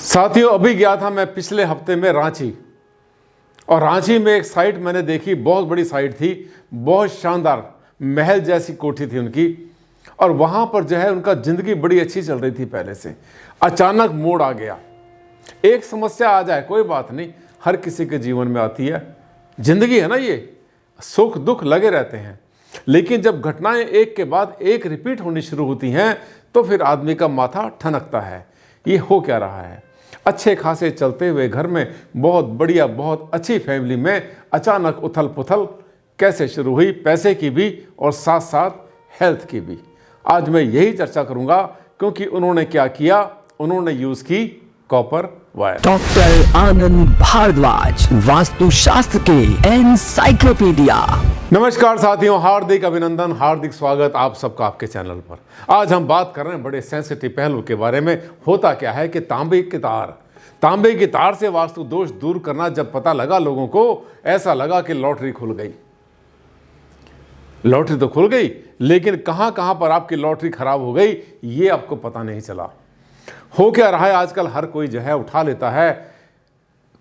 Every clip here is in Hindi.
साथियों, अभी गया था मैं पिछले हफ्ते में रांची, और रांची में एक साइट मैंने देखी, बहुत बड़ी साइट थी, बहुत शानदार महल जैसी कोठी थी उनकी। और वहाँ पर जो है उनका ज़िंदगी बड़ी अच्छी चल रही थी पहले से। अचानक मोड़ आ गया। एक समस्या आ जाए कोई बात नहीं, हर किसी के जीवन में आती है, ज़िंदगी है ना, ये सुख दुख लगे रहते हैं। लेकिन जब घटनाएं एक के बाद एक रिपीट होनी शुरू होती हैं तो फिर आदमी का माथा ठनकता है, ये हो क्या रहा है। अच्छे खासे चलते हुए घर में, बहुत बढ़िया बहुत अच्छी फैमिली में अचानक उथल पुथल कैसे शुरू हुई, पैसे की भी और साथ साथ हेल्थ की भी। आज मैं यही चर्चा करूंगा, क्योंकि उन्होंने क्या किया, उन्होंने यूज की कॉपर वायर। डॉक्टर आनंद भारद्वाज, वास्तुशास्त्र के एनसाइक्लोपीडिया। नमस्कार साथियों, हार्दिक अभिनंदन, हार्दिक स्वागत आप सबका आपके चैनल पर। आज हम बात कर रहे हैं बड़े सेंसिटिव पहलू के बारे में। होता क्या है कि तांबे की तार से वास्तु दोष दूर करना जब पता लगा लोगों को, ऐसा लगा कि लॉटरी खुल गई। लॉटरी तो खुल गई, लेकिन कहां कहां पर आपकी लॉटरी खराब हो गई ये आपको पता नहीं चला। हो क्या रहा है, आजकल हर कोई जो है उठा लेता है,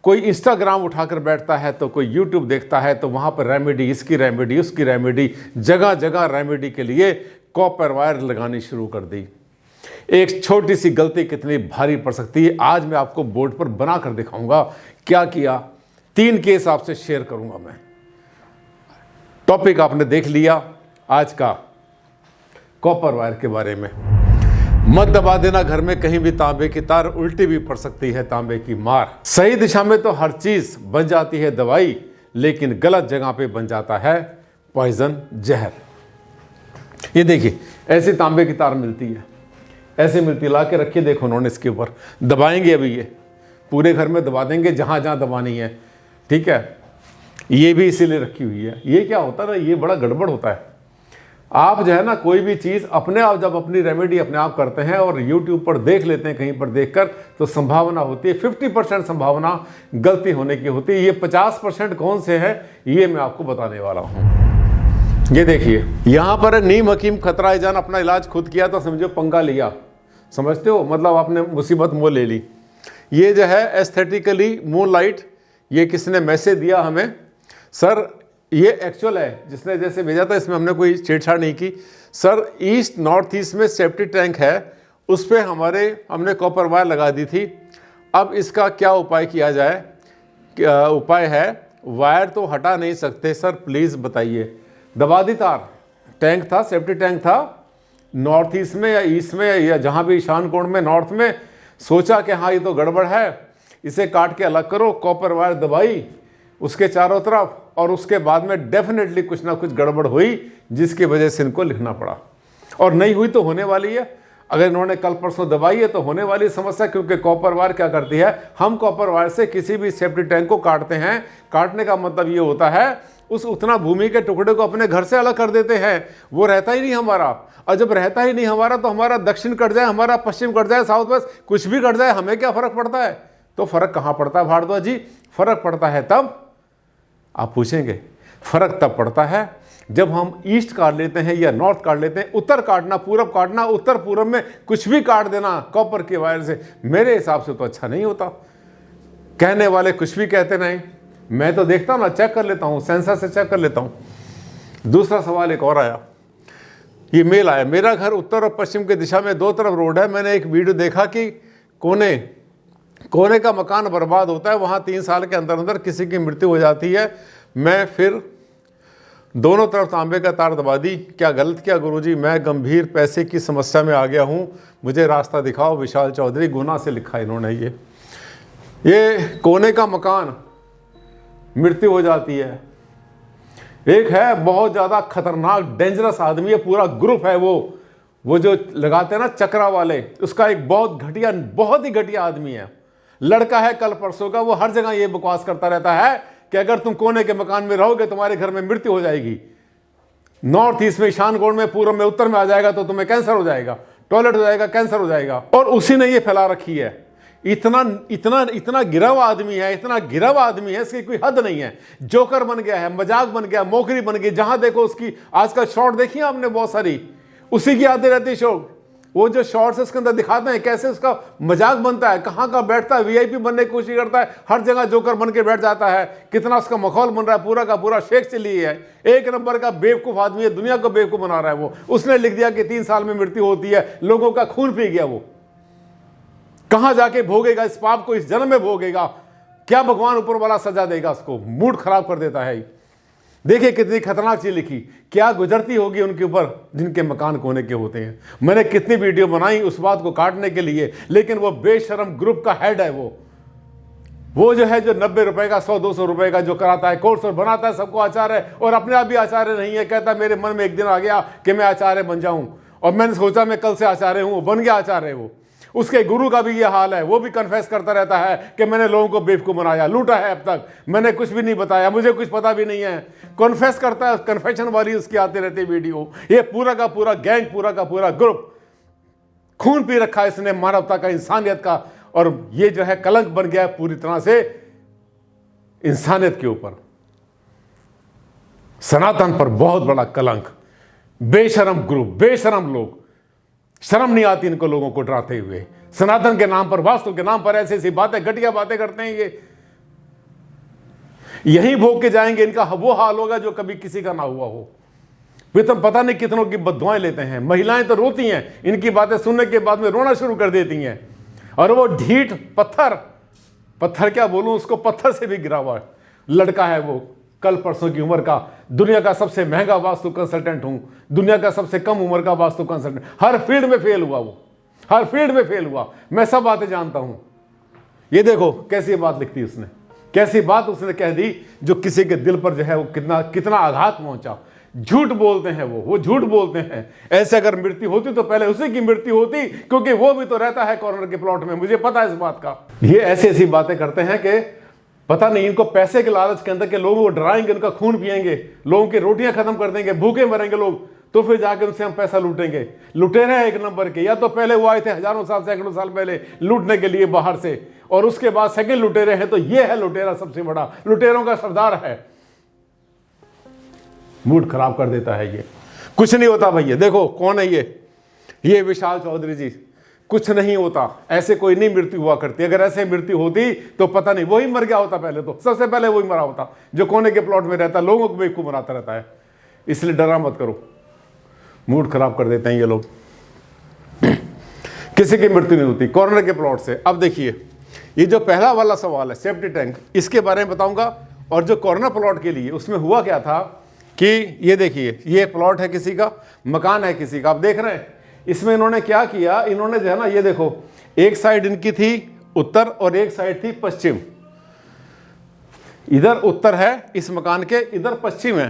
कोई इंस्टाग्राम उठाकर बैठता है तो कोई यूट्यूब देखता है, तो वहाँ पर रेमेडी, इसकी रेमेडी उसकी रेमेडी, जगह जगह रेमेडी के लिए कॉपर वायर लगानी शुरू कर दी। एक छोटी सी गलती कितनी भारी पड़ सकती है, आज मैं आपको बोर्ड पर बना कर दिखाऊंगा क्या किया। 3 केस आपसे शेयर करूंगा मैं। टॉपिक आपने देख लिया आज का कॉपर वायर के बारे में। मत दबा देना घर में कहीं भी तांबे की तार, उल्टी भी पड़ सकती है तांबे की मार। सही दिशा में तो हर चीज बन जाती है दवाई, लेकिन गलत जगह पे बन जाता है पॉइजन, जहर। ये देखिए, ऐसी तांबे की तार मिलती है, ऐसे मिलती, ला के रखिए, देखो उन्होंने इसके ऊपर दबाएंगे। अभी ये पूरे घर में दबा देंगे जहां जहां दबानी है, ठीक है। ये भी इसीलिए रखी हुई है। ये क्या होता है ना, ये बड़ा गड़बड़ होता है। आप जो है ना, कोई भी चीज़ अपने आप, जब अपनी रेमेडी अपने आप करते हैं और YouTube पर देख लेते हैं, कहीं पर देखकर, तो संभावना होती है 50% संभावना गलती होने की होती है। ये 50% कौन से है ये मैं आपको बताने वाला हूँ। ये देखिए, यहाँ पर नीम हकीम खतरा जान, अपना इलाज खुद किया तो समझो पंगा लिया, समझते हो, मतलब आपने मुसीबत मोल ले ली। ये जो है एस्थेटिकली मूनलाइट, ये किसने मैसेज दिया हमें, सर ये एक्चुअल है, जिसने जैसे भेजा था, इसमें हमने कोई छेड़छाड़ नहीं की। सर ईस्ट नॉर्थ ईस्ट में सेफ्टी टैंक है, उस पर हमने कॉपर वायर लगा दी थी। अब इसका क्या उपाय किया जाए। क्या उपाय है, वायर तो हटा नहीं सकते सर, प्लीज़ बताइए। दबा दी तार, टैंक था, सेफ्टी टैंक था, नॉर्थ ईस्ट में या ईस्ट में या जहाँ भी ईशान कोण में, नॉर्थ में। सोचा कि हाँ ये तो गड़बड़ है, इसे काट के अलग करो। कॉपर वायर दबाई उसके चारों तरफ, और उसके बाद में डेफिनेटली कुछ ना कुछ गड़बड़ हुई, जिसकी वजह से इनको लिखना पड़ा। और नहीं हुई तो होने वाली है, अगर इन्होंने कल परसों दबाई है तो होने वाली समस्या। क्योंकि कॉपर वायर क्या करती है, हम कॉपर वायर से किसी भी सेफ्टी टैंक को काटते हैं। काटने का मतलब ये होता है, उस उतना भूमि के टुकड़े को अपने घर से अलग कर देते हैं, वो रहता ही नहीं हमारा। और जब रहता ही नहीं हमारा, तो हमारा दक्षिण कट जाए, हमारा पश्चिम कट जाए, साउथ वेस्ट कुछ भी कट जाए, हमें क्या फर्क पड़ता है। तो फर्क कहाँ पड़ता है भारद्वाज जी, फर्क पड़ता है तब, आप पूछेंगे, फर्क तब पड़ता है जब हम ईस्ट काट लेते हैं या नॉर्थ काट लेते हैं। उत्तर काटना, पूरब काटना, उत्तर पूरब में कुछ भी काट देना कॉपर के वायर से, मेरे हिसाब से तो अच्छा नहीं होता। कहने वाले कुछ भी कहते नहीं, मैं तो देखता हूं ना, चेक कर लेता हूं, सेंसर से चेक कर लेता हूं। दूसरा सवाल एक और आया, ये मेल आया, मेरा घर उत्तर और पश्चिम की दिशा में 2 तरफ रोड है। मैंने एक वीडियो देखा कि कोने का मकान बर्बाद होता है, वहाँ 3 साल के अंदर अंदर किसी की मृत्यु हो जाती है। मैं फिर दोनों तरफ तांबे का तार दबा दी, क्या गलत किया गुरुजी? मैं गंभीर पैसे की समस्या में आ गया हूँ, मुझे रास्ता दिखाओ। विशाल चौधरी, गुना से लिखा इन्होंने। ये कोने का मकान, मृत्यु हो जाती है। एक है बहुत ज़्यादा खतरनाक डेंजरस आदमी है, पूरा ग्रुप है वो जो लगाते हैं ना चक्रा वाले, उसका एक बहुत ही घटिया आदमी है। लड़का है कल परसों का, वो हर जगह ये बकवास करता रहता है कि अगर तुम कोने के मकान में रहोगे तुम्हारे घर में मृत्यु हो जाएगी। नॉर्थ ईस्ट में, ईशान कोण में, पूर्व में, उत्तर में आ जाएगा तो तुम्हें कैंसर हो जाएगा, टॉयलेट हो जाएगा, कैंसर हो जाएगा। और उसी ने ये फैला रखी है। इतना गिरा हुआ आदमी है, इतना गिरा हुआ आदमी है, इसकी कोई हद नहीं है। जोकर बन गया है, मजाक बन गया, मोकरी बन गई। जहां देखो उसकी आजकल शॉर्ट देखी आपने बहुत सारी, उसी की आती रहती शौक। वो जो शॉर्ट्स उसके अंदर दिखाते हैं कैसे उसका मजाक बनता है, कहाँ का बैठता है, वीआईपी बनने की कोशिश करता है, हर जगह जोकर बन के बैठ जाता है, कितना उसका माहौल बन रहा है, पूरा का पूरा शेख चिल्ली है। एक नंबर का बेवकूफ़ आदमी है, दुनिया को बेवकूफ़ बना रहा है वो। उसने लिख दिया कि 3 साल में मृत्यु होती है, लोगों का खून पी गया वो। कहाँ जाके भोगेगा इस पाप को, इस जन्म में भोगेगा, क्या भगवान ऊपर वाला सजा देगा उसको? मूड खराब कर देता है। देखिए कितनी खतरनाक चीज लिखी, क्या गुजरती होगी उनके ऊपर जिनके मकान कोने के होते हैं। मैंने कितनी वीडियो बनाई उस बात को काटने के लिए, लेकिन वो बेशरम ग्रुप का हेड है वो जो है, जो 90 रुपए का 100-200 रुपए का जो कराता है कोर्स और बनाता है सबको आचार्य, और अपने आप भी आचार्य नहीं है। कहता है मेरे मन में एक दिन आ गया कि मैं आचार्य बन जाऊं, और मैंने सोचा मैं कल से आचार्य हूं, बन गया आचार्य वो। उसके गुरु का भी ये हाल है, वो भी कन्फेस करता रहता है कि मैंने लोगों को बेवकूफ बनाया, लूटा है, अब तक मैंने कुछ भी नहीं बताया, मुझे कुछ पता भी नहीं है। कन्फेस करता है, कन्फेशन वाली उसकी आती रहती वीडियो। ये पूरा का पूरा गैंग, पूरा का पूरा ग्रुप खून पी रखा है इसने मानवता का, इंसानियत का, और ये जो है कलंक बन गया है पूरी तरह से इंसानियत के ऊपर। सनातन पर बहुत बड़ा कलंक। बेशरम ग्रुप, बेशरम लोग, शर्म नहीं आती इनको लोगों को डराते हुए। सनातन के नाम पर, वास्तु के नाम पर ऐसी ऐसी बातें, घटिया बातें करते हैं ये। यहीं भोग के जाएंगे, इनका वो हाल होगा जो कभी किसी का ना हुआ हो। फिर तो पता नहीं कितनों की बद्दुआएं लेते हैं। महिलाएं तो रोती हैं, इनकी बातें सुनने के बाद में रोना शुरू कर देती हैं। और वो ढीठ पत्थर क्या बोलूं उसको, पत्थर से भी गिरा हुआ लड़का है वो, कल परसों की उम्र का, दुनिया का सबसे महंगा वास्तु कंसल्टेंट हूं, दुनिया का सबसे कम उम्र का वास्तु कंसल्टेंट। हर फील्ड में फेल हुआ वो, हर फील्ड में फेल हुआ। मैं सब बातें जानता हूं। ये देखो कैसी बात लिखती उसने, कैसी बात उसने कह दी जो किसी के दिल पर जो है वो कितना आघात पहुंचा। झूठ बोलते हैं वो झूठ बोलते हैं। ऐसे अगर मृत्यु होती तो पहले उसी की मृत्यु होती, क्योंकि वो भी तो रहता है कॉर्नर के प्लॉट में, मुझे पता है इस बात का। ये ऐसी ऐसी बातें करते हैं कि पता नहीं इनको पैसे के लालच के अंदर के लोगों को डराएंगे, उनका खून पिएंगे, लोगों की रोटियां खत्म कर देंगे, भूखे मरेंगे लोग, तो फिर जाकर उनसे हम पैसा लूटेंगे। लुटेरे हैं एक नंबर के। या तो पहले वो आए थे हजारों साल, सैकड़ों साल पहले लूटने के लिए बाहर से, और उसके बाद सेकंड लुटेरे हैं। तो ये है लुटेरा सबसे बड़ा, लुटेरों का सरदार है। मूड खराब कर देता है ये। कुछ नहीं होता भैया, देखो कौन है ये विशाल चौधरी जी। कुछ नहीं होता, ऐसे कोई नहीं मृत्यु हुआ करती। अगर ऐसे मृत्यु होती तो पता नहीं वही मर गया होता पहले, तो सबसे पहले वही मरा होता जो कोने के प्लॉट में रहता, लोगों को बेवकूफ बनाता रहता है। इसलिए डरा मत करो, मूड खराब कर देते हैं ये लोग। किसी की मृत्यु नहीं होती कॉर्नर के प्लॉट से। अब देखिए ये जो पहला वाला सवाल है सेफ्टी टैंक, इसके बारे में बताऊंगा। और जो कॉर्नर प्लॉट के लिए उसमें हुआ क्या था कि ये देखिए, ये प्लॉट है किसी का, मकान है किसी का, आप देख रहे हैं। इसमें इन्होंने क्या किया, इन्होंने जो है ना, ये देखो एक साइड इनकी थी उत्तर और एक साइड थी पश्चिम। इधर उत्तर है इस मकान के, इधर पश्चिम है।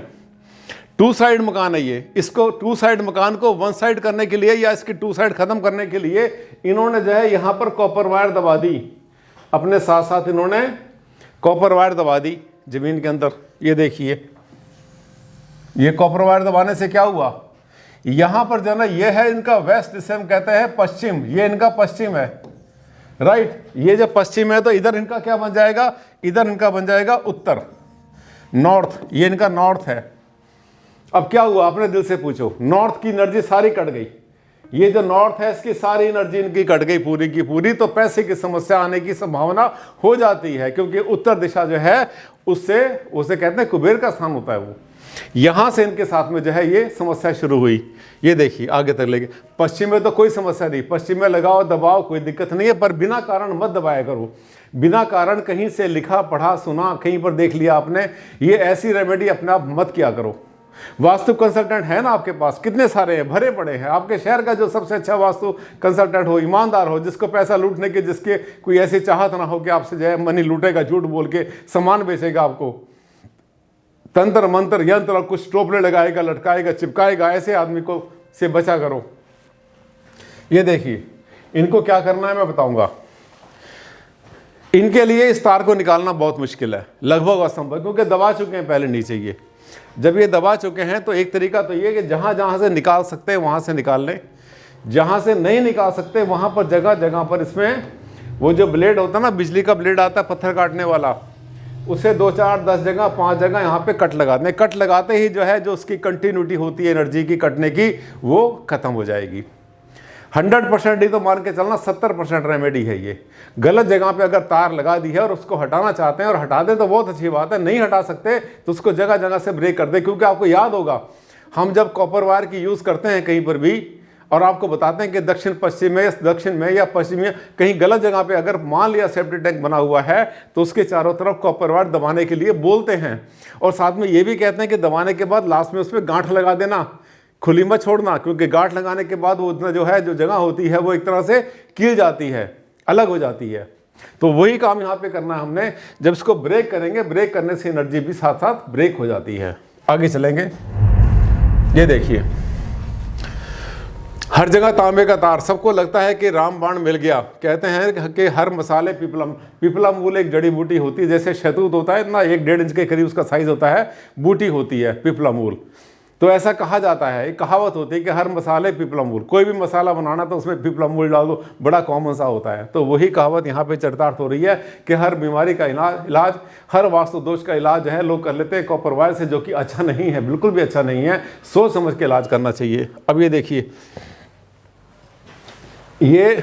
2 साइड मकान है ये। इसको 2 साइड मकान को 1 साइड करने के लिए, या इसकी 2 साइड खत्म करने के लिए इन्होंने जो है यहां पर कॉपर वायर दबा दी। अपने साथ साथ इन्होंने कॉपर वायर दबा दी जमीन के अंदर। ये देखिए, ये कॉपर वायर दबाने से क्या हुआ, यहां पर जो है ना, ये है इनका वेस्ट, जिसे हम कहते हैं पश्चिम। ये इनका पश्चिम है, राइट। ये जो पश्चिम है तो इधर इनका क्या बन जाएगा, इधर इनका बन जाएगा उत्तर, नॉर्थ। ये इनका नॉर्थ है। अब क्या हुआ, अपने दिल से पूछो। नॉर्थ की एनर्जी सारी कट गई। ये जो नॉर्थ है इसकी सारी एनर्जी इनकी कट गई पूरी की पूरी। तो पैसे की समस्या आने की संभावना हो जाती है, क्योंकि उत्तर दिशा जो है उससे, उसे कहते हैं कुबेर का स्थान होता है वो। यहां से इनके साथ में जो है ये समस्या शुरू हुई। ये देखिए आगे तक लेके। पश्चिम में तो कोई समस्या नहीं, पश्चिम में लगाओ दबाओ, कोई दिक्कत नहीं है, पर बिना कारण मत दबाया करो। बिना कारण कहीं से लिखा पढ़ा सुना, कहीं पर देख लिया आपने, ये ऐसी रेमेडी अपने आप मत किया करो। वास्तु कंसल्टेंट है ना आपके पास, कितने सारे हैं, भरे पड़े हैं। आपके शहर का जो सबसे अच्छा वास्तु कंसल्टेंट हो, ईमानदार हो, जिसको पैसा लूटने की, जिसके कोई ऐसी चाहत ना हो कि आपसे जो है मनी लूटेगा, झूठ बोल के सामान बेचेगा आपको, तंत्र मंत्र यंत्र और कुछ टोपले लगाएगा, लटकाएगा, चिपकाएगा, ऐसे आदमी को से बचा करो। ये देखिए इनको क्या करना है मैं बताऊंगा। इनके लिए इस तार को निकालना बहुत मुश्किल है, लगभग असंभव, क्योंकि दबा चुके हैं पहले नीचे। ये जब ये दबा चुके हैं तो एक तरीका तो ये कि जहां जहां से निकाल सकते हैं वहां से निकाल लें, जहां से नहीं निकाल सकते वहां पर जगह जगह पर इसमें वो जो ब्लेड होता है ना, बिजली का ब्लेड आता है पत्थर काटने वाला, उसे 2 4 10 जगह 5 जगह यहाँ पे कट लगाते हैं। कट लगाते ही जो है, जो उसकी कंटिन्यूटी होती है एनर्जी की कटने की, वो खत्म हो जाएगी। 100% ही तो मान के चलना 70% रेमेडी है ये। गलत जगह पे अगर तार लगा दी है और उसको हटाना चाहते हैं और हटा दे तो बहुत अच्छी बात है, नहीं हटा सकते तो उसको जगह जगह से ब्रेक कर दे। क्योंकि आपको याद होगा हम जब कॉपर वायर की यूज़ करते हैं कहीं पर भी और आपको बताते हैं कि दक्षिण में या पश्चिम में कहीं गलत जगह पे अगर मान लिया सेफ्टी टैंक बना हुआ है तो उसके चारों तरफ कॉपर वायर दबाने के लिए बोलते हैं। और साथ में ये भी कहते हैं कि दबाने के बाद लास्ट में उसमें गांठ लगा देना, खुली मत छोड़ना, क्योंकि गांठ लगाने के बाद वो उतना जो जगह होती है वो एक तरह से कील जाती है, अलग हो जाती है। तो वही काम यहाँ पे करना है हमने। जब इसको ब्रेक करेंगे, ब्रेक करने से एनर्जी भी साथ साथ ब्रेक हो जाती है। आगे चलेंगे, ये देखिए हर जगह तांबे का तार, सबको लगता है कि रामबाण मिल गया। कहते हैं कि हर मसाले पिपला मूल एक जड़ी बूटी होती है, जैसे शहतूत होता है इतना 1-1.5 इंच के करीब उसका साइज होता है, बूटी होती है पिपला मूल। तो ऐसा कहा जाता है, एक कहावत होती है कि हर मसाले पिपला मूल, कोई भी मसाला बनाना तो उसमें पिपला मूल डाल दो, बड़ा कॉमन सा होता है। तो वही कहावत यहाँ पे चरितार्थ हो रही है कि हर बीमारी का इलाज, हर वास्तु दोष का इलाज जो है लोग कर लेते हैं कॉपर वायर से, जो कि अच्छा नहीं है, बिल्कुल भी अच्छा नहीं है। सोच समझ के इलाज करना चाहिए। अब ये देखिए, ये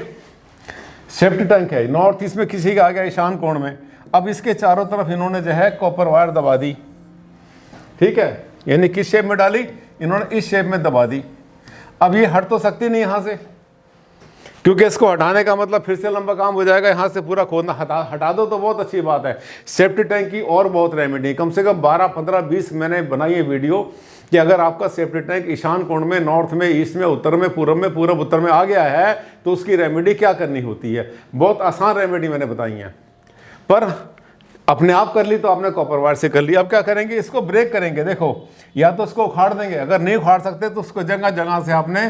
सेफ्टी टैंक है, नॉर्थ ईस्ट में किसी का आ गया ईशान कोण में। अब इसके चारों तरफ इन्होंने जो है कॉपर वायर दबा दी, ठीक है, यानी किस शेप में डाली, इन्होंने इस शेप में दबा दी। अब ये हट तो सकती नहीं यहाँ से, क्योंकि इसको हटाने का मतलब फिर से लंबा काम हो जाएगा, यहाँ से पूरा खोदना। हटा दो तो बहुत अच्छी बात है। सेफ्टी टैंक की और बहुत रेमेडी, कम से कम 12, 15, 20 मैंने बनाई है वीडियो कि अगर आपका सेफ्टी टैंक ईशान कोण में, नॉर्थ में, ईस्ट में, उत्तर में, पूर्व उत्तर में आ गया है तो उसकी रेमेडी क्या करनी होती है। बहुत आसान रेमेडी मैंने बताई है, पर अपने आप कर ली तो आपने कॉपर वायर से कर ली। अब क्या करेंगे, इसको ब्रेक करेंगे। देखो, या तो इसको उखाड़ देंगे, अगर नहीं उखाड़ सकते तो उसको जगह जगह से आपने,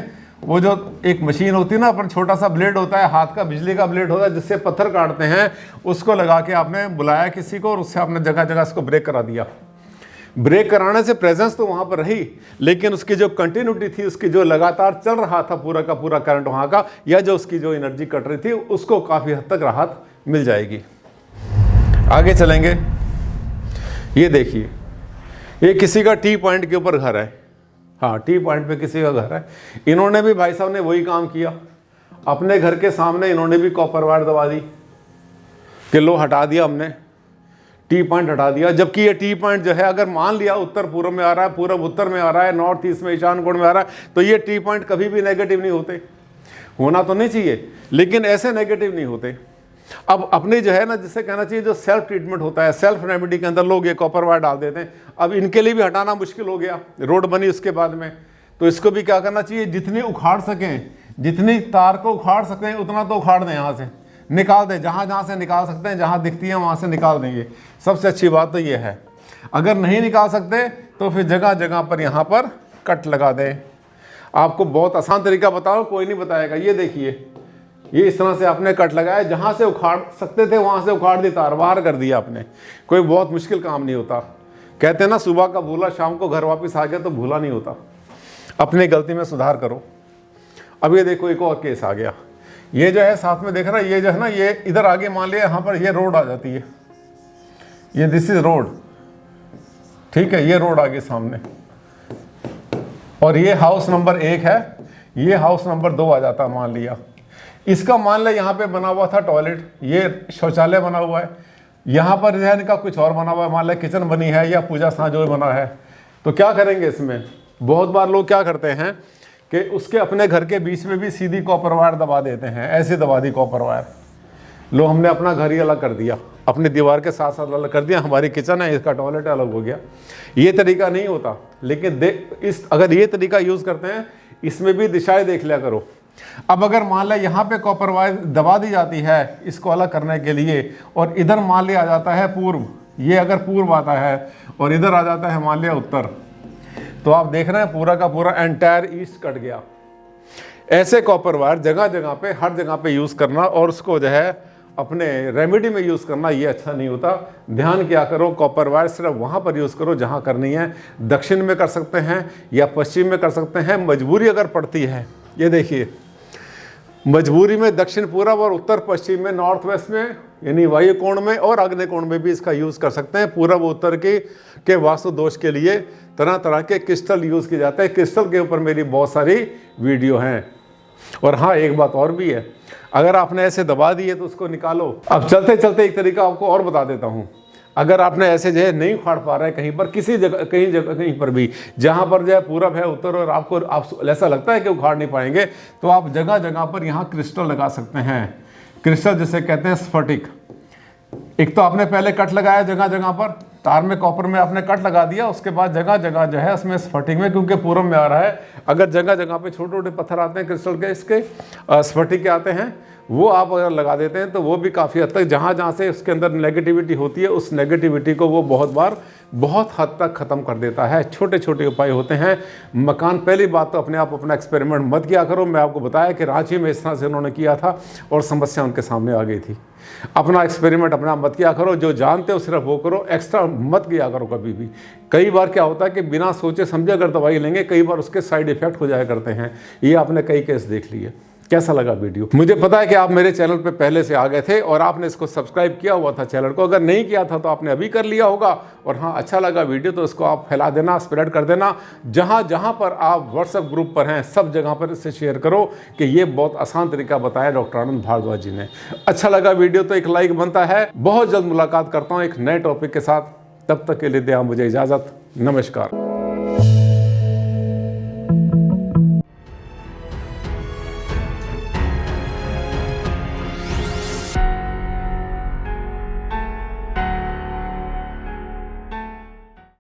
वो जो एक मशीन होती है ना, अपन छोटा सा ब्लेड होता है, हाथ का बिजली का ब्लेड होता है जिससे पत्थर काटते हैं, उसको लगा के आपने बुलाया किसी को और उससे आपने जगह जगह इसको ब्रेक करा दिया। ब्रेक कराने से प्रेजेंस तो वहाँ पर रही, लेकिन उसकी जो कंटिन्यूटी थी, उसकी जो लगातार चल रहा था पूरा का पूरा करंट वहाँ का, या जो उसकी जो एनर्जी कट रही थी, उसको काफ़ी हद तक राहत मिल जाएगी। आगे चलेंगे, ये देखिए, ये किसी का टी पॉइंट के ऊपर घर है, हाँ टी पॉइंट पे किसी का घर है। इन्होंने भी, भाई साहब ने वही काम किया, अपने घर के सामने इन्होंने भी कॉपर वायर दबा दी कि लो हटा दिया हमने, टी पॉइंट हटा दिया। जबकि ये टी पॉइंट जो है, अगर मान लिया उत्तर पूर्व में आ रहा है, पूर्व उत्तर में आ रहा है, नॉर्थ ईस्ट में, ईशान कोण में आ रहा है, तो ये टी पॉइंट कभी भी नेगेटिव नहीं होते। होना तो नहीं चाहिए, लेकिन ऐसे नेगेटिव नहीं होते। अब अपने जो है ना, जिससे कहना चाहिए जो सेल्फ ट्रीटमेंट होता है, सेल्फ रेमेडी के अंदर लोग ये कॉपर वायर डाल देते हैं। अब इनके लिए भी हटाना मुश्किल हो गया, रोड बनी उसके बाद में, तो इसको भी क्या करना चाहिए, जितनी उखाड़ सकें, जितनी तार को उखाड़ सकें उतना तो उखाड़ दें, यहाँ से निकाल दें, जहाँ जहाँ से निकाल सकते हैं, जहाँ दिखती है वहाँ से निकाल देंगे। सबसे अच्छी बात तो ये है। अगर नहीं निकाल सकते तो फिर जगह जगह पर यहाँ पर कट लगा दें। आपको बहुत आसान तरीका बताओ, कोई नहीं बताएगा। ये देखिए, ये इस तरह से आपने कट लगाया, जहाँ से उखाड़ सकते थे वहाँ से उखाड़ दी, तार बाहर कर दिया आपने। कोई बहुत मुश्किल काम नहीं होता। कहते हैं ना, सुबह का भूला शाम को घर वापस आ गया तो भूला नहीं होता। अपनी गलती में सुधार करो। अब ये देखो, एक और केस आ गया। ये जो है साथ में देख रहा है, ये जो है ना, ये इधर आगे मान लिया, यहाँ पर ये रोड आ जाती है, ये दिस इज रोड, ठीक है, ये रोड आगे सामने, और ये हाउस नंबर 1 है, ये हाउस नंबर 2 आ जाता मान लिया। इसका मान लिया यहाँ पे बना हुआ था टॉयलेट, ये शौचालय बना हुआ है, यहाँ पर जो है इनका कुछ और बना हुआ है, मान लिया किचन बनी है या पूजा स्थान जो बना है। तो क्या करेंगे इसमें, बहुत बार लोग क्या करते हैं कि उसके अपने घर के बीच में भी सीधी कॉपर वायर दबा देते हैं। ऐसे दबा दी कॉपर वायर, लो हमने अपना घर ही अलग कर दिया, अपनी दीवार के साथ साथ अलग कर दिया, हमारी किचन है, इसका टॉयलेट अलग हो गया। ये तरीका नहीं होता, लेकिन अगर ये तरीका यूज़ करते हैं, इसमें भी दिशाएं देख लिया करो। अब अगर मान लिया यहाँ पे कॉपर वायर दबा दी जाती है इसको अलग करने के लिए, और इधर मान लिया आ जाता है पूर्व, ये अगर पूर्व आता है और इधर आ जाता है मान लिया उत्तर, तो आप देख रहे हैं पूरा का पूरा एंटायर ईस्ट कट गया। ऐसे कॉपर वायर जगह जगह पे, हर जगह पे यूज़ करना और उसको जो है अपने रेमेडी में यूज़ करना, ये अच्छा नहीं होता। ध्यान क्या करो, कॉपर वायर सिर्फ वहाँ पर यूज़ करो जहाँ करनी है। दक्षिण में कर सकते हैं या पश्चिम में कर सकते हैं, मजबूरी अगर पड़ती है। ये देखिए, मजबूरी में दक्षिण पूर्व और उत्तर पश्चिम में, नॉर्थ वेस्ट में, यानी वायु कोण में और आग्नेय कोण में भी इसका यूज़ कर सकते हैं। पूर्व उत्तर के वास्तु दोष के लिए तरह तरह के क्रिस्टल यूज़ किए जाते हैं। क्रिस्टल के ऊपर मेरी बहुत सारी वीडियो हैं। और हाँ, एक बात और भी है, अगर आपने ऐसे दबा दिए तो उसको निकालो। अब चलते चलते एक तरीका आपको और बता देता हूँ। अगर आपने ऐसे जो है नहीं उखाड़ पा रहे कहीं पर, किसी जगह कहीं पर भी जहाँ पर जो है पूरब है, उत्तर, और आपको ऐसा लगता है कि उखाड़ नहीं पाएंगे, तो आप जगह जगह पर यहाँ क्रिस्टल लगा सकते हैं। क्रिस्टल जिसे कहते हैं स्फटिक। एक तो आपने पहले कट लगाया जगह जगह पर, तार में कॉपर में आपने कट लगा दिया, उसके बाद जगह जगह जो है उसमें स्फटिक में, क्योंकि पूरब में आ रहा है, अगर जगह जगह पे छोटे छोटे पत्थर आते हैं क्रिस्टल के, इसके स्फटिक के आते हैं, वो आप अगर लगा देते हैं तो वो भी काफ़ी हद तक जहाँ जहाँ से उसके अंदर नेगेटिविटी होती है, उस नेगेटिविटी को वो बहुत हद तक ख़त्म कर देता है। छोटे छोटे उपाय होते हैं। मकान, पहली बात तो अपने आप अपना एक्सपेरिमेंट मत किया करो। मैं आपको बताया कि रांची में इस तरह से उन्होंने किया था और समस्या उनके सामने आ गई थी। अपना एक्सपेरिमेंट अपना मत किया करो, जो जानते हो सिर्फ वो करो, एक्स्ट्रा मत किया करो कभी भी। कई बार क्या होता है कि बिना सोचे समझे अगर दवाई लेंगे, कई बार उसके साइड इफेक्ट हो जाया करते हैं। ये आपने कई केस देख लिए। कैसा लगा वीडियो? मुझे पता है कि आप मेरे चैनल पे पहले से आ गए थे और आपने इसको सब्सक्राइब किया हुआ था चैनल को। अगर नहीं किया था तो आपने अभी कर लिया होगा। और हाँ, अच्छा लगा वीडियो तो इसको आप फैला देना, स्प्रेड कर देना। जहाँ जहाँ पर आप व्हाट्सएप ग्रुप पर हैं, सब जगह पर इससे शेयर करो कि ये बहुत आसान तरीका बताया डॉक्टर आनंद भारद्वाज जी ने। अच्छा लगा वीडियो तो एक लाइक बनता है। बहुत जल्द मुलाकात करता हूँ एक नए टॉपिक के साथ। तब तक के लिए दें मुझे इजाज़त। नमस्कार।